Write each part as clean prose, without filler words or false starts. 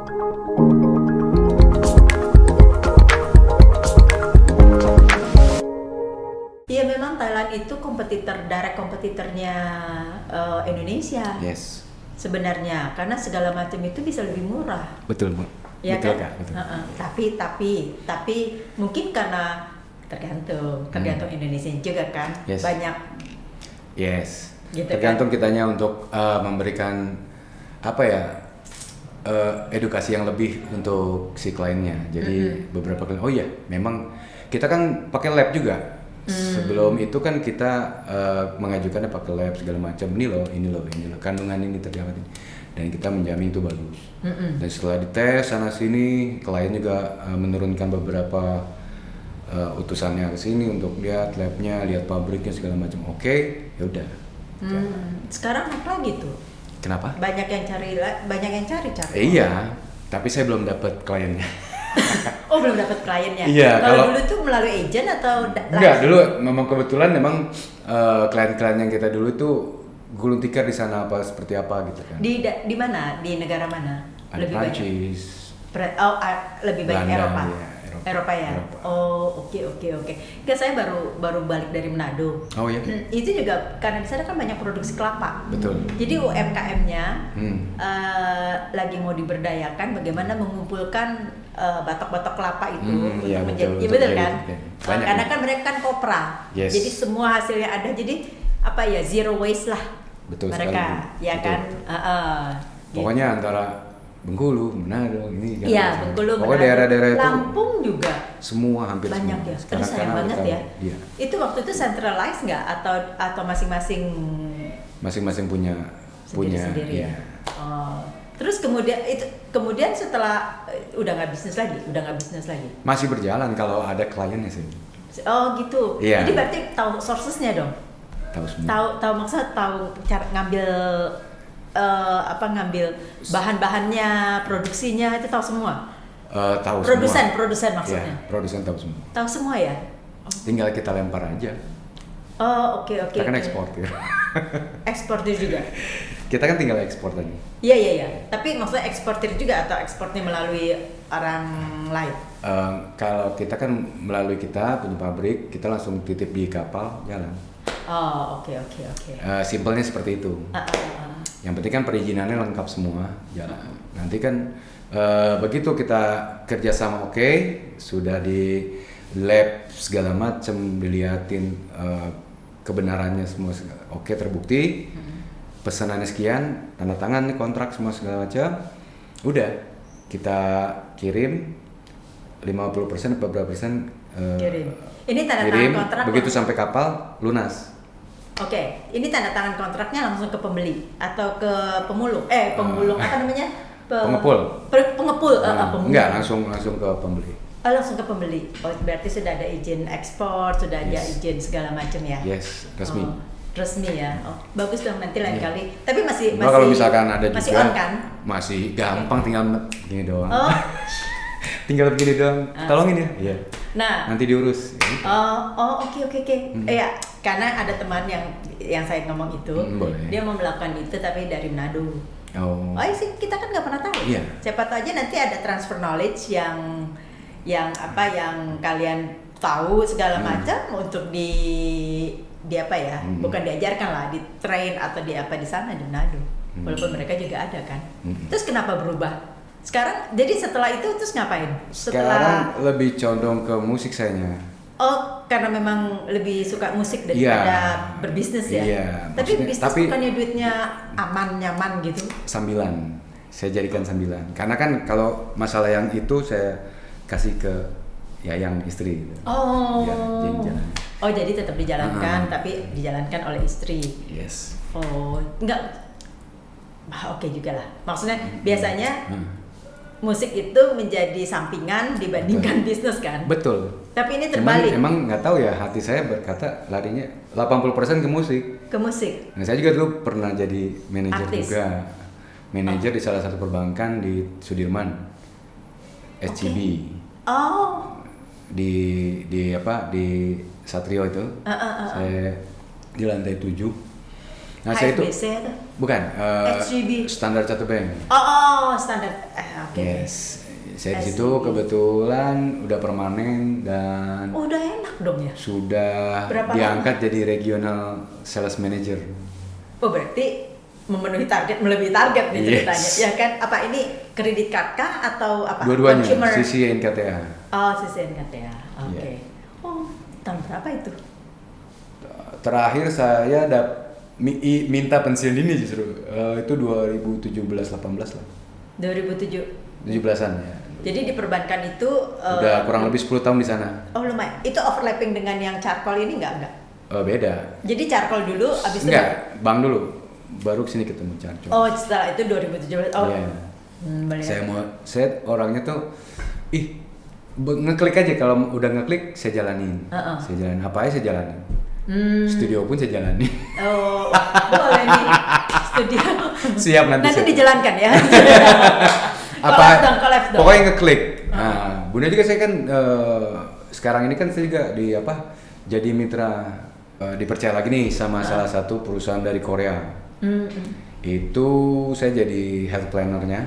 Iya memang Thailand itu direct kompetitornya Indonesia. Yes. Sebenarnya karena segala macam itu bisa lebih murah. Betul, Bu. Ya betul, kan? Kak, betul. Tapi mungkin karena tergantung Indonesia juga kan. Yes. Banyak. Yes. Gitu Tergantung kan? kitanya untuk memberikan edukasi yang lebih untuk si kliennya. Jadi beberapa klien, oh iya, memang kita kan pakai lab juga. Sebelum itu kan kita mengajukannya pakai lab segala macam. Ini loh, kandungan ini terdapat ini. Dan kita menjamin itu bagus. Dan setelah dites sana sini, klien juga menurunkan beberapa utusannya ke sini untuk lihat labnya, lihat pabriknya segala macam. Oke, ya udah. Sekarang apa lagi tuh? Kenapa? Banyak yang cari. Iya, tapi saya belum dapat kliennya. Oh belum dapat kliennya. Iya, kalau dulu tuh melalui agent atau enggak, dulu memang kebetulan klien-klien yang kita dulu itu gulung tikar di sana seperti apa gitu kan. Di mana? Di negara mana? Ada Lebih Prancis. lebih banyak Belanda, Eropa. iya, Eropa ya. Eropa. Oh, oke. Kan saya baru balik dari Manado. Oh iya. Itu juga karena di sana kan banyak produksi kelapa. Betul. Jadi UMKM-nya lagi mau diberdayakan bagaimana mengumpulkan batok-batok kelapa itu iya, menjadi betul, kan. Banyak, Karena kan mereka kan kopra. Yes. Jadi semua hasilnya ada. Jadi zero waste lah. Betul mereka, sekali. ya Betul. kan. Pokoknya antara Bengkulu, Manado, ini kan. Iya, Bengkulu, pokoknya Manado, daerah-daerah itu Lampung juga semua hampir banyak semua. ya. Terus sayang banget ya. Iya. Itu waktu itu centralized nggak atau Masing-masing punya sendiri iya. ya. Oh. Terus kemudian setelah udah nggak bisnis lagi. Masih berjalan kalau ada kliennya sih. Oh gitu. Iya. Jadi berarti tahu sourcesnya dong. Tahu semua. Tahu cara ngambil ngambil bahan-bahannya, produksinya itu tahu semua. Tahu Produsen maksudnya. Ya, produsen tahu semua. Tahu semua ya. Tinggal kita lempar aja. Oh oke. Kita kan eksportir. Eksportir juga. Kita kan tinggal ekspor lagi. Iya. Tapi maksudnya eksportir juga atau ekspornya melalui orang lain? Kalau kita kan melalui kita punya pabrik, kita langsung titip di kapal jalan. Oh oke. Simpelnya seperti itu. Yang penting kan perizinannya lengkap semua jalan. Nanti kan begitu kita kerjasama sudah di lab segala macam dilihatin kebenarannya semua terbukti. Pesanannya sekian, tanda tangan nih kontrak semua segala macam. Udah kita kirim 50% atau berapa persen kirim. Ini tanda kirim, tangan kontrak. begitu sampai kapal lunas. Oke, ini tanda tangan kontraknya langsung ke pembeli atau ke pemulung? Pemulung apa namanya? Pengepul. Pengepul. Pemulung. Enggak, langsung ke pembeli. Oh, langsung ke pembeli. Oh, berarti sudah ada izin ekspor, sudah ada izin segala macam ya? Yes, resmi. Oh, resmi ya. Oh, bagus dong nanti lain kali. Tapi masih kalau misalkan ada masih juga, on kan? Masih gampang tinggal gini doang. Oh. Tinggal begini doang. Tolongin ya. Iya. Nah, nanti diurus. Oke. Ya, karena ada teman yang saya ngomong itu, boleh. dia mau melakukan itu tapi dari Manado. Oh sih kita kan nggak pernah tahu. Iya. Siapa tahu aja nanti ada transfer knowledge yang kalian tahu segala macam untuk di apa ya? Bukan diajarkan lah, di train atau di apa di sana di Manado. Walaupun mereka juga ada kan. Terus kenapa berubah? Sekarang jadi setelah itu terus ngapain? Sekarang lebih condong ke musik sayanya. Oh, karena memang lebih suka musik daripada berbisnis ya? Iya. Tapi bisnis bukannya duitnya aman, nyaman gitu? Sambilan. Saya jadikan sambilan. Karena kan kalau masalah yang itu saya kasih ke yang istri gitu. Oh. Ya, jalan. Oh, jadi tetap dijalankan tapi dijalankan oleh istri. Yes. Oh, enggak. Oke juga lah. Maksudnya biasanya musik itu menjadi sampingan dibandingkan bisnis kan? Betul. Tapi ini terbalik. Emang nggak tahu ya, hati saya berkata larinya 80% ke musik. Ke musik. Nah, saya juga dulu pernah jadi manajer juga. Manajer di salah satu perbankan di Sudirman. SCB. Oh. Di Satrio itu. Saya di lantai 7. Nah, saya itu HSBC atau? bukan SCB. Standard Chartered Bank. Oh, standar. Oke. Yes. Saya di situ kebetulan udah permanen dan udah enak dong ya. Sudah diangkat jadi regional sales manager. Oh berarti memenuhi target, melebihi target nih ceritanya. Ya kan? Apa ini kredit card kah atau apa? Dua-duanya, Consumer? sisi NKTA. Oh, sisi NKTA. Oke. Yeah. Oh, tahun berapa itu? Terakhir saya minta pensiun ini justru itu 2017-18 lah. 2017-an ya. Jadi di perbankan itu udah kurang lebih 10 tahun di sana. Oh lumayan. Itu overlapping dengan yang charcoal ini enggak? Beda. Jadi charcoal dulu, abis itu bank dulu, baru kesini ketemu charcoal. Oh setelah itu 2017. Oh. Yeah. Saya orangnya tuh, ngeklik aja, kalau udah ngeklik saya jalanin. Saya jalanin apa aja saya jalanin. Studio pun saya jalani. Oh, boleh nih. Studio. Siap nanti dijalankan ya. Collapse dong. Pokoknya ngeklik. Nah, Bunda juga saya kan sekarang ini kan saya juga jadi mitra dipercaya lagi nih sama salah satu perusahaan dari Korea. Itu saya jadi health planner-nya.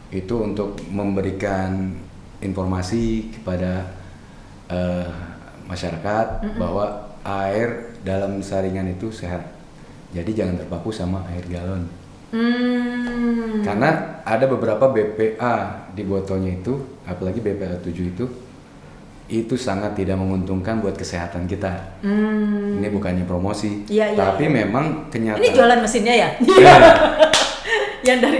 Itu untuk memberikan informasi kepada masyarakat bahwa air dalam saringan itu sehat. Jadi jangan terpaku sama air galon. Karena ada beberapa BPA di botolnya itu, apalagi BPA 7 itu sangat tidak menguntungkan buat kesehatan kita. Ini bukannya promosi, tapi memang kenyataan. Ini jualan mesinnya ya? Yang dari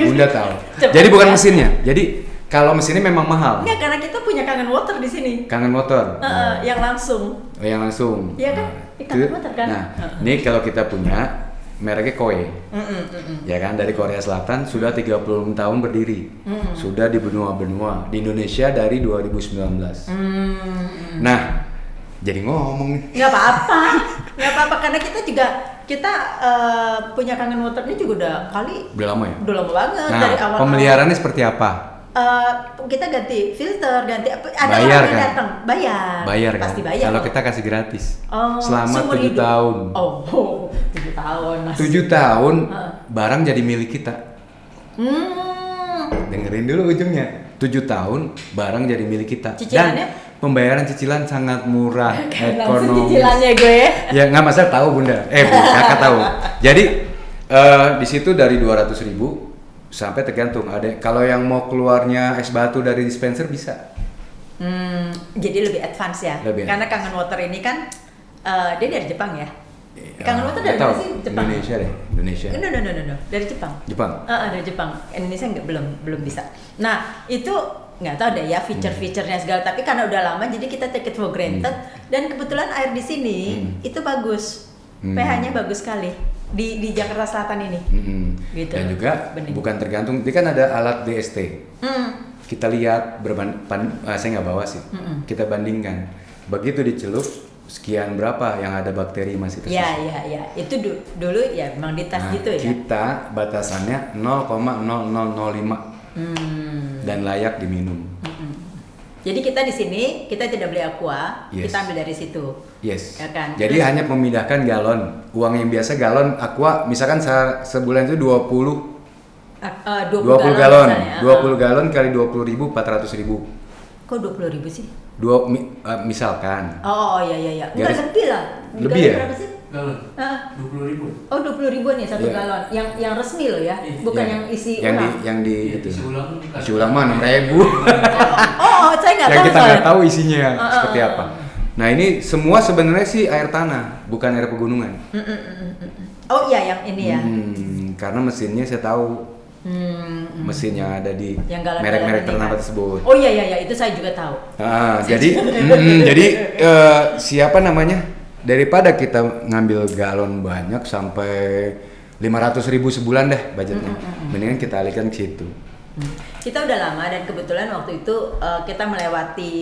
Bunda tahu. Jadi bukan mesinnya. Jadi kalau mesinnya memang mahal. Enggak, karena kita punya Kangen Water di sini. Kangen Water. Yang langsung. Yang langsung. Iya kan? Kangen Water kan. Nah, ini kalau kita punya mereknya Koe. Ya kan, dari Korea Selatan, sudah 30 tahun berdiri. Sudah di benua-benua. Di Indonesia dari 2019. Nah, jadi ngomong. Nggak apa-apa karena kita punya Kangen Water ini juga udah lama ya? Udah lama banget. Nah, dari awal. Pemeliharaannya seperti apa? Kita ganti filter, ganti apa? Ada bayar orang yang kan? datang, bayar kan? Pasti bayar. Kalau kita kasih gratis. Selama 7 hidup. tahun. 7 tahun. 7 tahun barang jadi milik kita. Dengerin dulu ujungnya. 7 tahun barang jadi milik kita. Cicilannya? Dan pembayaran cicilan sangat murah, ekonomis. Cicilannya gue. Ya nggak masalah, tahu Bunda. Bu, kakak tahu. Jadi di situ dari 200.000 sampai tergantung. Ada kalau yang mau keluarnya es batu dari dispenser bisa. Jadi lebih advance ya. Karena Kangen Water ini kan dia dari Jepang ya. Kangen Water dari mana sih? Jepang. Indonesia. No. Dari Jepang. Dari Jepang. Indonesia belum bisa. Nah, itu nggak tahu deh ya feature-featurenya segala, tapi karena udah lama jadi kita take it for granted. Dan kebetulan air di sini itu bagus. pH-nya bagus sekali di Jakarta Selatan ini. Gitu. Dan juga bukan tergantung, ini kan ada alat DST. Kita lihat saya nggak bawa sih. Kita bandingkan. Begitu dicelup sekian berapa yang ada bakteri masih tersisa. Ya. Itu dulu ya memang dites gitu ya. Kita batasannya 0,0005 dan layak diminum. Jadi kita di sini kita tidak beli aqua, kita ambil dari situ. Yes. Ya kan? Jadi hanya memindahkan galon. Uang yang biasa galon aqua misalkan sebulan itu 20 galon. 20 galon kali 20.000 400.000. Kok 20.000 sih? Misalkan. Oh iya. Enggak lebih lah. Lebih ya? Berapa sih? Galon. 20.000. Oh 20.000 nih satu galon. Yang resmi loh ya, bukan yang isi ulang. Yang di itu. Isi ulang mah 6.000. Saya nggak tahu. Yang kita nggak tahu isinya seperti apa. Nah ini semua sebenarnya sih air tanah, bukan air pegunungan. Oh iya yang ini ya. Karena mesinnya saya tahu. Mesin yang ada di yang merek-merek ternama tersebut. Oh iya itu saya juga tahu. Jadi siapa namanya? Daripada kita ngambil galon banyak sampai 500.000 sebulan deh budgetnya, mendingan kita alihkan ke situ. Kita udah lama dan kebetulan waktu itu kita melewati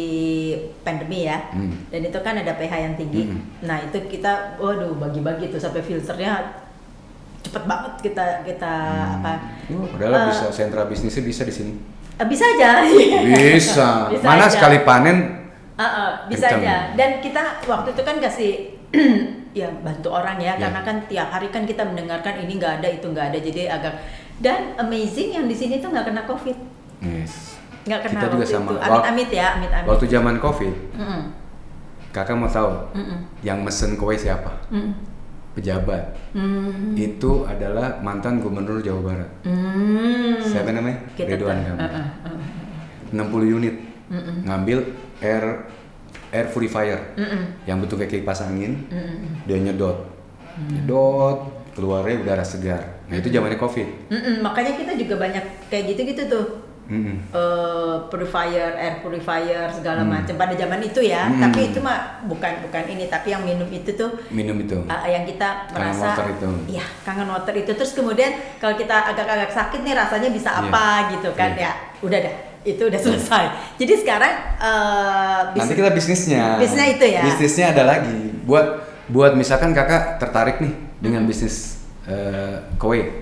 pandemi ya, dan itu kan ada pH yang tinggi. Nah itu kita, bagi-bagi tuh sampai filternya cepet banget kita apa? Padahal bisa sentra bisnisnya bisa di sini. Bisa aja. Bisa. Mana aja. Sekali panen. Bisa aja. Dan kita waktu itu kan kasih ya bantu orang ya, karena kan tiap hari kan kita mendengarkan ini nggak ada itu nggak ada, jadi agak Dan amazing yang di sini tuh nggak kena COVID. Yes. Nggak kena Kita juga waktu sama. itu. Amit-amit ya, amit-amit. Waktu zaman COVID, Mm-mm. kakak mau tahu Mm-mm. yang mesen kue siapa? Mm-mm. Pejabat. Mm. Itu adalah mantan gubernur Jawa Barat. Mm. Siapa namanya? Kita Ridwan tahu. Kamil. 60 unit Mm-mm. ngambil air purifier yang bentuknya kayak kipas angin. Dia nyedot keluarnya udara segar. Nah itu zamannya COVID. Makanya kita juga banyak kayak gitu-gitu tuh. Purifier, air purifier segala macam pada zaman itu ya. Tapi itu mah bukan ini, tapi yang minum itu tuh Minum itu. yang kita Kangen merasa water itu. iya, kangen water itu. Terus kemudian kalau kita agak-agak sakit nih rasanya bisa apa gitu kan ya. Udah dah, itu udah selesai. Jadi sekarang Nanti kita bisnisnya itu ya. Bisnisnya ada lagi. Buat misalkan kakak tertarik nih dengan bisnis kue.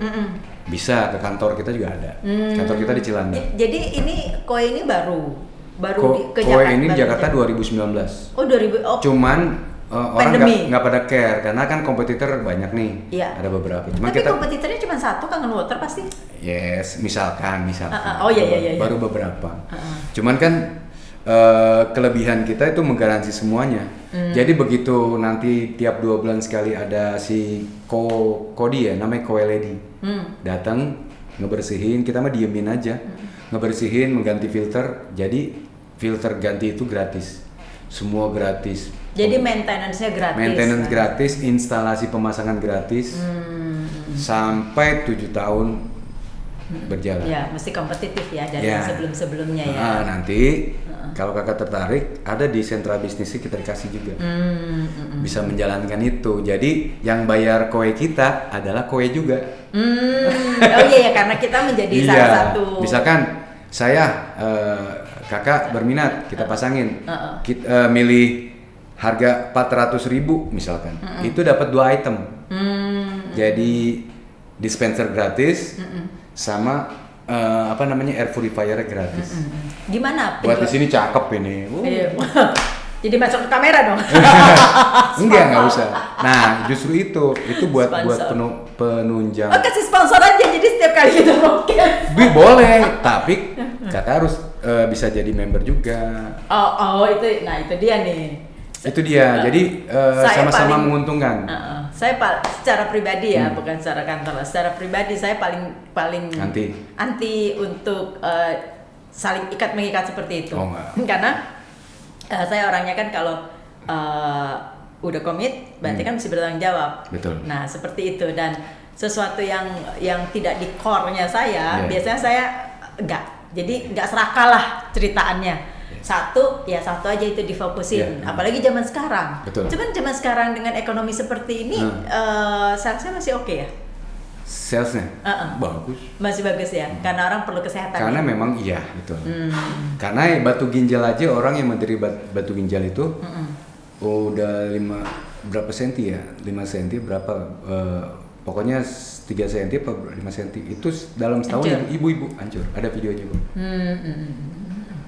Bisa, ke kantor kita juga ada. Kantor kita di Cilandak. Jadi ini kue ini baru ke Kue Jakarta. ini baru Jakarta ke- 2019. Oh 2000. Oh. Cuman orang Pandemi. nggak pada care karena kan kompetitor banyak nih. Iya. Ada beberapa. Cuman Tapi kita kompetitornya cuma satu, Kangen Water pasti. yes, misalkan. Oh iya. Baru beberapa. Cuman kan kelebihan kita itu menggaransi semuanya. Jadi begitu nanti tiap 2 bulan sekali ada si Kodi ya, namanya Koe Lady. Datang ngebersihin, kita mah diemin aja. Ngebersihin, mengganti filter. Jadi filter ganti itu gratis. Semua gratis. Jadi maintenance-nya gratis. Maintenance kan? gratis, instalasi pemasangan gratis. Sampai 7 tahun berjalan. Ya, mesti kompetitif ya dari Ya. yang sebelum-sebelumnya ya. Nah, nanti kalau kakak tertarik, ada di sentra bisnisnya kita dikasih juga. Bisa menjalankan itu. Jadi yang bayar kue kita adalah kue juga. Oh iya ya, karena kita menjadi salah satu. Misalkan saya kakak berminat, kita pasangin. Kita milih harga 400.000 misalkan. Itu dapat 2 item. Jadi dispenser gratis sama air purifier gratis. Gimana? Buat di sini cakep ini. Iya. Jadi masuk ke kamera dong. Nggak usah. Nah, justru itu buat Sponsor. penunjang. Oh, kasih sponsor aja jadi setiap kali kita podcast. Boleh, tapi kakak harus bisa jadi member juga. Oh itu, nah itu dia nih. Itu dia. Jadi Saya sama-sama paling- menguntungkan. Saya secara pribadi ya, bukan secara kantor. Secara pribadi saya paling anti untuk saling mengikat seperti itu. Oh, enggak. Karena saya orangnya kan kalau udah komit, berarti kan mesti bertanggung jawab. Betul. Nah seperti itu, dan sesuatu yang tidak di core-nya saya, biasanya saya enggak. Jadi enggak serakah lah ceritaannya. Satu aja itu difokusin. Apalagi zaman sekarang. Betul. Cuman zaman sekarang dengan ekonomi seperti ini, salesnya masih oke ya? Salesnya bagus. Masih bagus ya, karena orang perlu kesehatan. Karena ya? memang iya betul. Karena batu ginjal aja, orang yang menderita batu ginjal itu udah 5 berapa senti ya? 5 senti berapa? Pokoknya 3 senti apa 5 senti itu dalam setahun Hancur. ibu-ibu hancur. Ada videonya, Bu.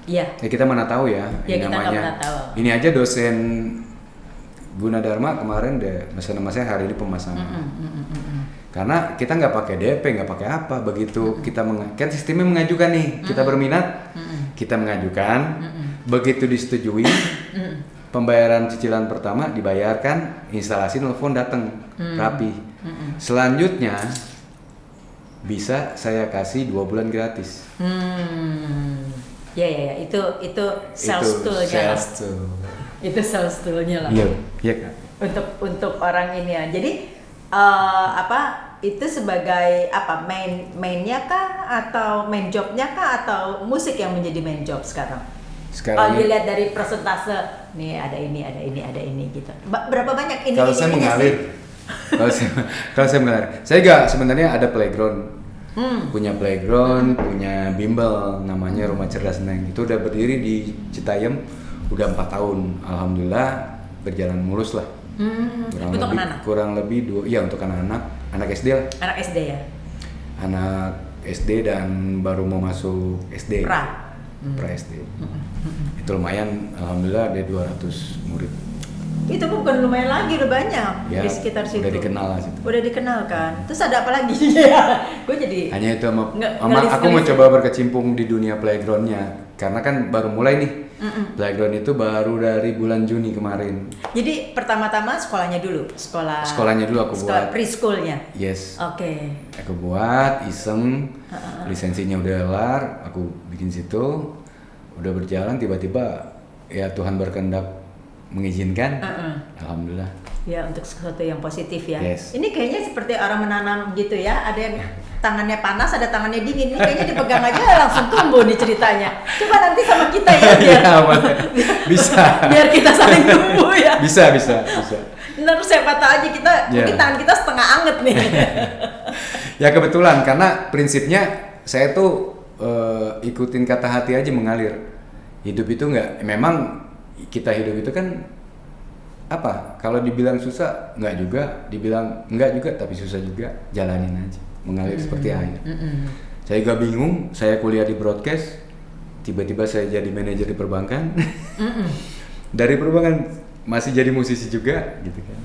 Iya. Ya kita mana tahu ya. Ya, Ini kita nggak pernah tahu. Ini aja dosen Gunadarma kemarin deh pesan sama saya hari ini pemasangan. Karena kita nggak pakai DP, nggak pakai apa. Begitu kita kan sistemnya mengajukan nih, kita berminat, kita mengajukan. Begitu disetujui, pembayaran cicilan pertama dibayarkan, instalasi nelfon datang rapi. Selanjutnya bisa saya kasih 2 bulan gratis. Ya, itu sales tool-nya lah. Itu sales tool-nya lah. Iya Kak. Untuk orang ini ya. Jadi itu sebagai mainnya kah atau main jobnya kah atau musik yang menjadi main job sekarang? Sekarang dilihat dari persentase nih ada ini gitu. Berapa banyak ini? Kalau saya mengalir. Kalau saya mengalir. Saya juga sebenarnya ada playground. Punya playground, punya bimbel namanya Rumah Cerdas Neng. Itu udah berdiri di Citayam udah 4 tahun. Alhamdulillah berjalan mulus lah. Untuk anak-anak? Kurang lebih 2, untuk anak SD lah. Anak SD ya? Anak SD dan baru mau masuk SD. Pra SD. Itu lumayan, alhamdulillah ada 200 murid. Itu bukan lumayan lagi, udah banyak Ya, di sekitar situ. udah dikenal lah situ. Udah dikenal kan. Terus ada apa lagi? Ya, gue jadi Hanya itu sama ngelis- aku mau coba berkecimpung di dunia playgroundnya karena kan baru mulai nih. Playground itu baru dari bulan Juni kemarin. Jadi pertama-tama sekolahnya dulu, Sekolahnya dulu aku sekolah buat. preschoolnya. Yes. Oke. Aku buat iseng, lisensinya udah kelar, aku bikin situ, udah berjalan tiba-tiba ya Tuhan berkehendak mengizinkan. Alhamdulillah. Ya, untuk sesuatu yang positif ya. Yes. Ini kayaknya seperti orang menanam gitu ya. Ada yang tangannya panas, ada tangannya dingin. Ini kayaknya dipegang aja langsung tumbuh nih ceritanya. Coba nanti sama kita ya biar Ya, bisa. biar kita saling tumbuh ya. Bisa. Terus siapa tahu aja kita mungkin tangan kita setengah anget nih. Ya kebetulan karena prinsipnya saya tuh ikutin kata hati aja mengalir. Hidup itu memang kita hidup itu kan apa? Kalau dibilang susah nggak juga, dibilang nggak juga tapi susah juga, jalanin aja, mengalir seperti air. Saya juga bingung, saya kuliah di broadcast, tiba-tiba saya jadi manajer di perbankan. Dari perbankan masih jadi musisi juga gitu kan.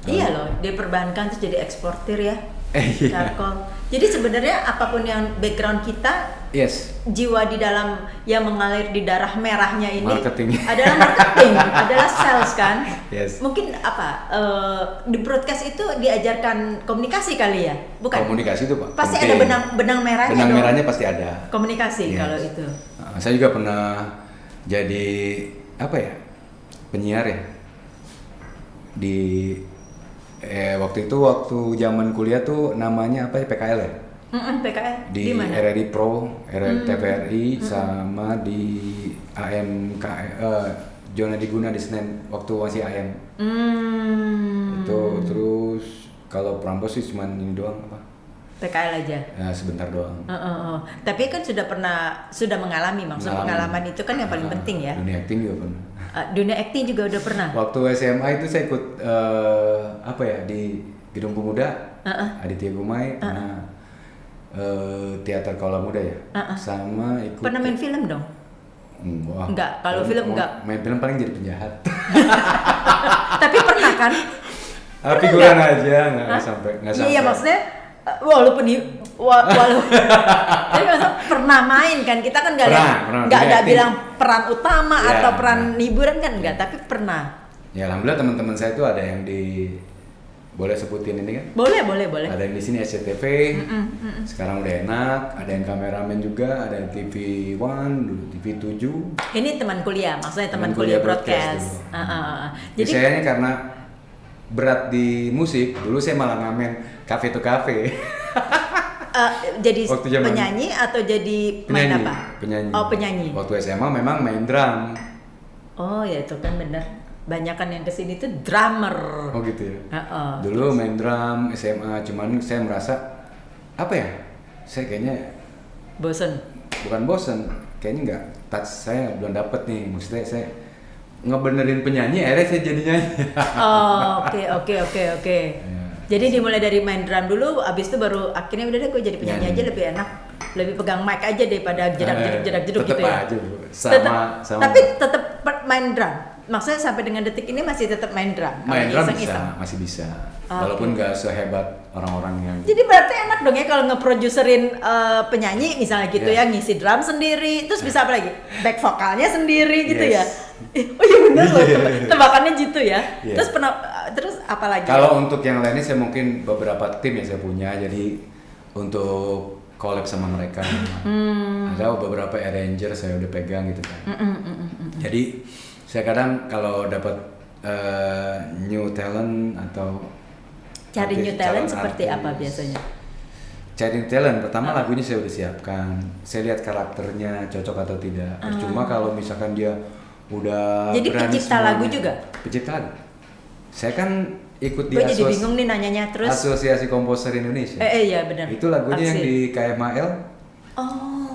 Iya loh, di perbankan terus jadi eksportir ya. Iya. Telkom. Jadi sebenarnya apapun yang background kita, Yes. jiwa di dalam yang mengalir di darah merahnya ini Marketing. adalah marketing, adalah sales kan. Yes. Mungkin apa di broadcast itu diajarkan komunikasi kali ya, bukan? Komunikasi itu Pak. Pasti penting. ada benang merahnya. Benang dong. merahnya pasti ada. Komunikasi Yes. kalau itu. Saya juga pernah jadi apa ya, penyiar ya di waktu zaman kuliah tuh namanya apa ya, PKL ya, PKL di mana? RRI Pro, TVRI sama di AMK Zona Diguna di Senen waktu masih AM. Itu terus kalau Prambos sih cuman ini doang apa? PKL aja. Ya, sebentar doang. Tapi kan sudah mengalami, maksud pengalaman itu kan yang paling penting ya. Dunia acting juga pernah. Dunia acting juga udah pernah. Waktu SMA itu saya ikut apa ya di Gedung Pemuda, Aditya Gumai, pernah teater Kaula Muda ya, sama ikut. Pernah main film dong? Enggak, kalau film enggak. Main film paling jadi penjahat. Tapi pernah kan? Figuran aja, nggak sampai. Iya maksudnya walaupun tapi maksudnya pernah main kan, kita kan nggak bilang peran utama atau peran hiburan kan enggak, tapi pernah. Ya alhamdulillah teman-teman saya itu ada yang boleh sebutin ini kan? Boleh. Ada yang di sini SCTV, sekarang udah enak, ada yang kameramen juga, ada yang TV One, dulu TV 7. Ini teman kuliah, maksudnya teman kuliah broadcast. Jadi saya karena berat di musik, dulu saya malah ngamen cafe to cafe. Jadi penyanyi atau jadi main apa? Penyanyi. Oh penyanyi. Waktu SMA memang main drum. Oh ya itu kan bener. Banyak kan yang kesini tuh drummer. Oh gitu ya. Dulu main drum SMA, cuman saya merasa apa ya? Saya kayaknya bosen. Bukan bosen, kayaknya nggak touch saya belum dapet nih. Maksudnya saya ngebenerin penyanyi, akhirnya saya jadi nyanyi. Oh oke. Jadi dimulai dari main drum dulu, abis itu baru akhirnya udah deh gue jadi penyanyi aja lebih enak, lebih pegang mic aja daripada jedak-jeduk gitu ya. Aja, sama. Tapi tetap main drum. Maksudnya sampai dengan detik ini masih tetap main drum. Main drum masih bisa. Walaupun nggak sehebat orang-orang yang. Jadi berarti enak dong ya kalau ngeproduserin penyanyi misalnya gitu ya, ngisi drum sendiri, terus bisa apa lagi? Back vokalnya sendiri gitu ya. Oh iya benar loh, tebakannya gitu ya. Terus apa lagi? Kalau untuk yang lainnya saya mungkin beberapa tim yang saya punya, jadi untuk collab sama mereka. Ada beberapa arranger saya udah pegang gitu kan. Jadi saya kadang kalau dapat new talent atau cari new talent seperti apa biasanya? Cari talent pertama lagunya saya udah siapkan. Saya lihat karakternya cocok atau tidak. Percuma kalau misalkan dia udah jadi pencipta lagu juga? Pencipta lagu. Saya kan ikut di jadi bingung nih nanyanya terus. Asosiasi Komposer Indonesia. Iya benar. Itu lagunya yang di KMAL.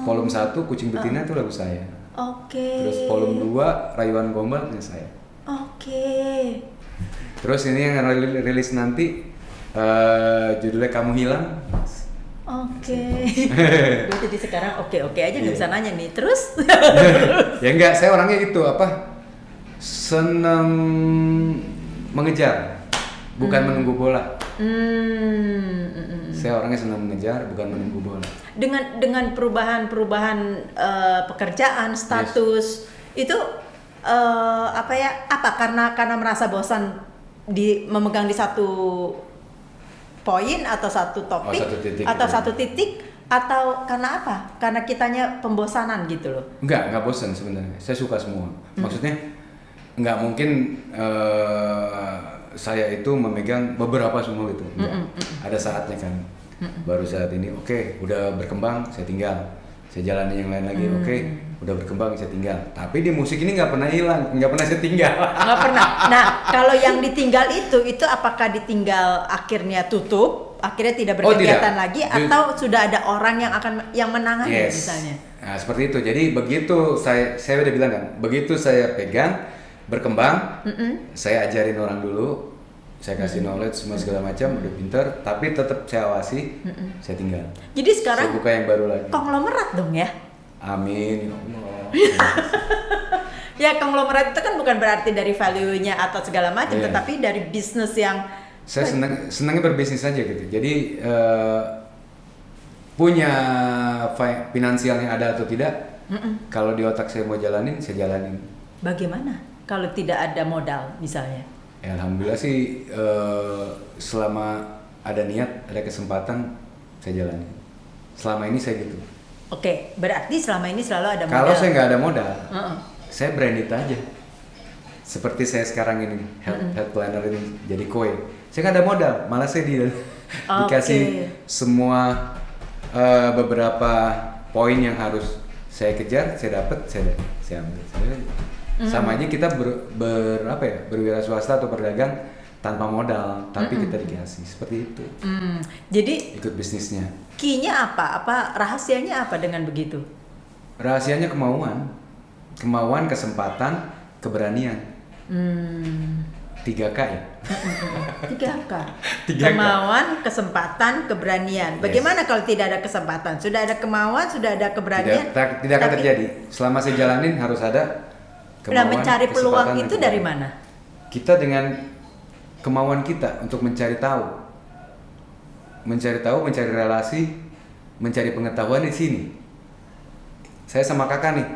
Volume 1 Kucing Betina itu lagu saya. Oke. Terus volume 2 Rayuan Gombal punya saya. Oke. Terus ini yang rilis nanti judulnya Kamu Hilang. Oke. Gue jadi sekarang oke aja nggak bisa nanya nih. Terus? Ya enggak, saya orangnya gitu senang mengejar, bukan menunggu bola. Saya orangnya senang mengejar, bukan menunggu bola. Dengan perubahan pekerjaan, status itu apa karena merasa bosan memegang di satu poin atau satu topik satu titik atau karena apa? Karena kitanya pembosanan gitu loh. Enggak bosan sebenarnya. Saya suka semua. Maksudnya nggak mungkin saya itu memegang beberapa semua gitu. Ada saatnya kan. Baru saat ini udah berkembang, saya tinggal. Saya jalani yang lain lagi, udah berkembang, saya tinggal. Tapi di musik ini nggak pernah hilang, nggak pernah saya tinggal. Nggak pernah. Nah, kalau yang ditinggal itu apakah ditinggal akhirnya tutup, akhirnya tidak berkegiatan lagi, atau sudah ada orang yang menangani misalnya? Nah, seperti itu. Jadi begitu saya udah bilang kan, begitu saya pegang, berkembang, saya ajarin orang dulu. Saya kasih knowledge semua segala macam, udah pinter, tapi tetap saya awasi, saya tinggal. Jadi sekarang saya buka yang baru lagi. Konglomerat dong ya? Amin, ya Allah. Ya konglomerat itu kan bukan berarti dari value-nya atau segala macam, tetapi dari bisnis yang saya senangnya berbisnis aja gitu. Jadi punya finansialnya ada atau tidak, kalau di otak saya mau jalanin, saya jalanin. Bagaimana kalau tidak ada modal misalnya? Ya, alhamdulillah sih selama ada niat, ada kesempatan, saya jalani. Selama ini saya gitu. Oke, berarti selama ini selalu ada modal. Kalau saya nggak ada modal, saya branded aja. Seperti saya sekarang ini, health planner ini jadi koi. Saya nggak ada modal, malah saya dikasih semua beberapa poin yang harus saya kejar, saya dapat, saya ambil. Sama aja kita berwira swasta atau berdagang tanpa modal, tapi kita dikasih seperti itu. Jadi ikut bisnisnya. Key-nya apa? Rahasianya apa dengan begitu? Rahasianya kemauan, kesempatan, keberanian. 3K ya. 3K. Kemauan, kesempatan, keberanian. Bagaimana kalau tidak ada kesempatan? Sudah ada kemauan, sudah ada keberanian. Tidak akan terjadi. Selama saya jalanin harus ada. Mencari peluang itu dari mana? Kita dengan kemauan kita untuk mencari tahu, mencari relasi, mencari pengetahuan di sini. Saya sama kakak nih,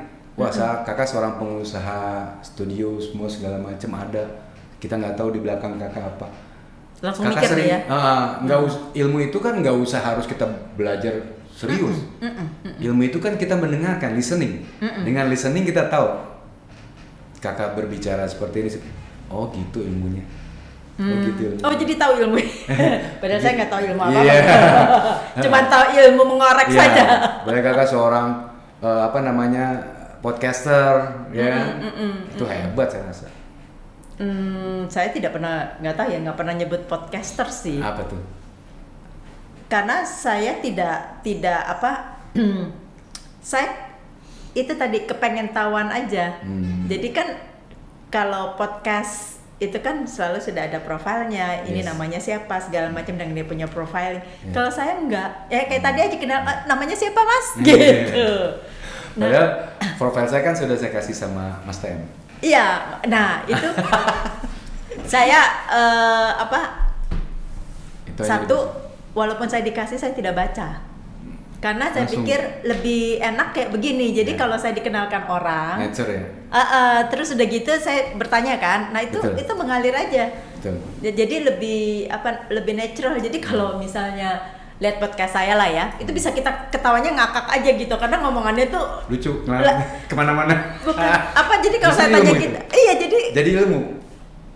kakak seorang pengusaha studio, semua segala macam ada. Kita nggak tahu di belakang kakak apa. Langsung kakak mikir sering, ya? Ilmu itu kan nggak usah harus kita belajar serius. Ilmu itu kan kita mendengarkan, listening. Dengan listening kita tahu. Kakak berbicara seperti ini, oh gitu ilmunya. Oh jadi tahu ilmu. Padahal saya nggak tahu ilmu apa-apa. Cuman tahu ilmu mengorek saja. Padahal kakak seorang podcaster, itu hebat saya rasa. Saya tidak pernah nyebut podcaster sih. Apa tuh? Karena saya tidak saya itu tadi kepengen tahuan aja. Jadi kan kalau podcast itu kan selalu sudah ada profilnya, ini namanya siapa segala macam dan dia punya profil. Kalau saya enggak, ya kayak tadi aja kenal namanya siapa mas, gitu. Padahal profil saya kan sudah saya kasih sama Mas TM. Iya, nah itu saya walaupun saya dikasih saya tidak baca. Karena saya pikir lebih enak kayak begini. Jadi kalau saya dikenalkan orang, nature ya. Terus udah gitu saya bertanya kan. Nah itu mengalir aja. Betul. Jadi lebih natural. Jadi kalau misalnya lihat podcast saya lah ya, itu bisa kita ketawanya ngakak aja gitu. Karena ngomongannya tuh lucu, kemana-mana. Bukan jadi kalau saya tanya kita, jadi ilmu.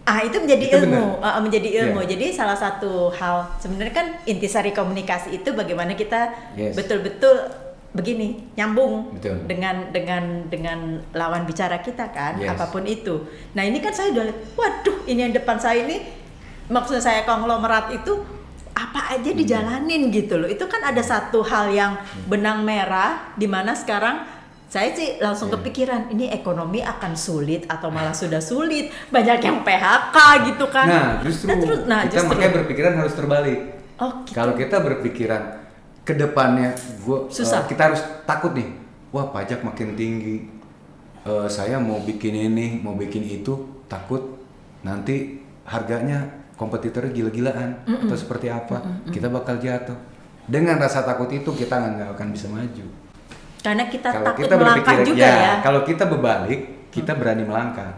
Itu menjadi ilmu. Jadi salah satu hal sebenarnya kan intisari komunikasi itu bagaimana kita betul-betul begini nyambung dengan lawan bicara kita kan, apapun itu. Nah ini kan saya udah lihat, waduh ini yang depan saya ini, maksud saya konglomerat itu apa aja dijalanin gitu loh. Itu kan ada satu hal yang benang merah di mana sekarang saya sih langsung kepikiran ini ekonomi akan sulit atau malah sudah sulit, banyak yang PHK gitu kan. Nah justru kita makanya berpikiran harus terbalik. Gitu. Kalau kita berpikiran ke depannya, kita harus takut nih, wah pajak makin tinggi, saya mau bikin ini, mau bikin itu, takut nanti harganya kompetitornya gila-gilaan atau seperti apa, kita bakal jatuh. Dengan rasa takut itu kita nggak akan bisa maju. Karena kita Kalau takut kita melangkah berpikir, juga ya. Kalau kita berbalik, kita berani melangkah.